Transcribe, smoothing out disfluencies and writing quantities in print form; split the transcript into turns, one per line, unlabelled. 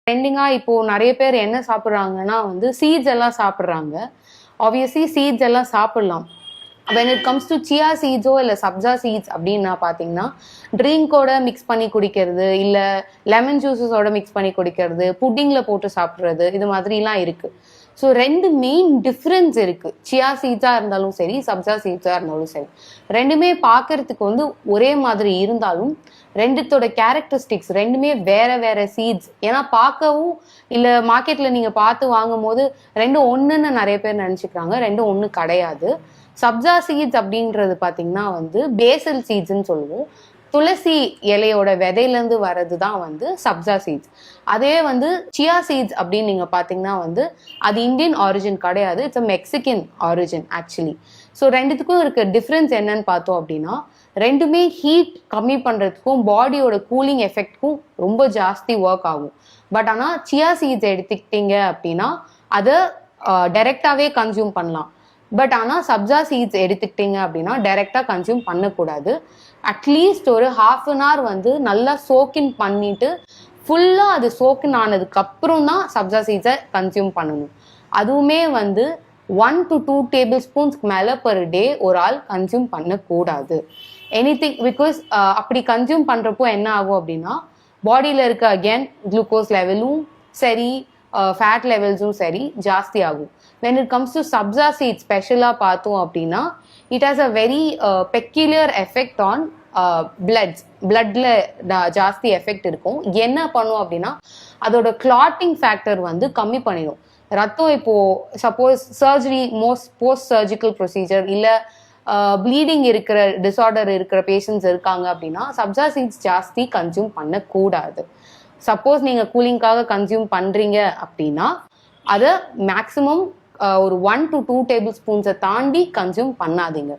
ட்ரெண்டிங்காக இப்போது நிறைய பேர் என்ன சாப்பிட்றாங்கன்னா வந்து சீட்ஸ் எல்லாம் சாப்பிட்றாங்க. ஆப்வியஸ்லி சீட்ஸ் எல்லாம் சாப்பிட்லாம். when it comes to chia seeds இல்லை சப்ஜா சீட்ஸ் அப்படின்னு பார்த்தீங்கன்னா ட்ரிங்கோட மிக்ஸ் பண்ணி குடிக்கிறது, இல்லை லெமன் ஜூஸஸோட மிக்ஸ் பண்ணி குடிக்கிறது, புட்டிங்கில் போட்டு சாப்பிட்றது, இது மாதிரிலாம் இருக்குது. ஸோ ரெண்டு மெயின் டிஃப்ரென்ஸ் இருக்குது. சியா சீட்ஸாக இருந்தாலும் சரி, சப்ஜா சீட்ஸாக இருந்தாலும் சரி, ரெண்டுமே பார்க்கறதுக்கு வந்து ஒரே மாதிரி இருந்தாலும் ரெண்டுத்தோட கேரக்டரிஸ்டிக்ஸ் ரெண்டுமே வேற வேற சீட்ஸ். ஏன்னா பார்க்கவும் இல்லை மார்க்கெட்டில் நீங்கள் பார்த்து வாங்கும் போது ரெண்டும் ஒன்றுன்னு நிறைய பேர் நினச்சிக்கிறாங்க. ரெண்டும் ஒன்று கிடையாது. சப்ஜா சீட்ஸ் அப்படின்றது பார்த்தீங்கன்னா வந்து பேசல் சீட்ஸ்ன்னு சொல்லுவோம். துளசி இலையோட விதையிலேருந்து வர்றது தான் வந்து சப்ஜா சீட்ஸ். அதே வந்து சியா சீட்ஸ் அப்படின்னு நீங்கள் பார்த்தீங்கன்னா வந்து அது இந்தியன் ஆரிஜின் கிடையாது, it's a Mexican origin actually. So ரெண்டுத்துக்கும் இருக்க டிஃப்ரென்ஸ் என்னன்னு பார்த்தோம் அப்படின்னா ரெண்டுமே ஹீட் கம்மி பண்ணுறதுக்கும் பாடியோட கூலிங் எஃபெக்ட்க்கும் ரொம்ப ஜாஸ்தி ஒர்க் ஆகும். பட் ஆனால் சியா சீட்ஸ் எடுத்துக்கிட்டீங்க அப்படின்னா அதை டைரெக்டாகவே கன்சியூம் பண்ணலாம். பட் ஆனால் சப்ஜா சீட்ஸ் எடுத்துக்கிட்டீங்க அப்படின்னா டைரெக்டாக கன்சியூம் பண்ணக்கூடாது. அட்லீஸ்ட் ஒரு ½ வந்து நல்லா சோக்கின் பண்ணிட்டு ஃபுல்லாக அது சோக்கின் ஆனதுக்கு அப்புறம் தான் சப்ஜா சீட்ஸை கன்சியூம் பண்ணணும். அதுவுமே வந்து 1 to 2 tablespoons மேலே பர் டே ஒரு ஆள் கன்சியூம் பண்ணக்கூடாது. எனிதிங் பிகாஸ் அப்படி கன்சியூம் பண்ணுறப்போ என்ன ஆகும் அப்படின்னா பாடியில் இருக்க அகேன் குளுக்கோஸ் லெவலும் சரி, ஃபேட் லெவல்ஸும் சரி ஜாஸ்தி ஆகும். when it comes to sabja seeds ஸ்பெஷலாக பார்த்தோம் அப்படின்னா it has a very peculiar effect on பிளட்ல ஜாஸ்தி எஃபெக்ட் இருக்கும். என்ன பண்ணும் அப்படின்னா அதோட கிளாட்டிங் ஃபேக்டர் வந்து கம்மி பண்ணிடும். ரத்தம் இப்போ suppose surgery post surgical procedure இல்லை ப்ளீடிங் இருக்கிற டிஸார்டர் இருக்கிற பேஷண்ட்ஸ் இருக்காங்க அப்படின்னா சப்ஜா சீட்ஸ் ஜாஸ்தி கன்சியூம் பண்ணக்கூடாது. சப்போஸ் நீங்கள் கூலிங்காக கன்சியூம் பண்ணுறீங்க அப்படின்னா அதை மேக்ஸிமம் ஒரு 1 to 2 tablespoons தாண்டி கன்சியூம் பண்ணாதீங்க.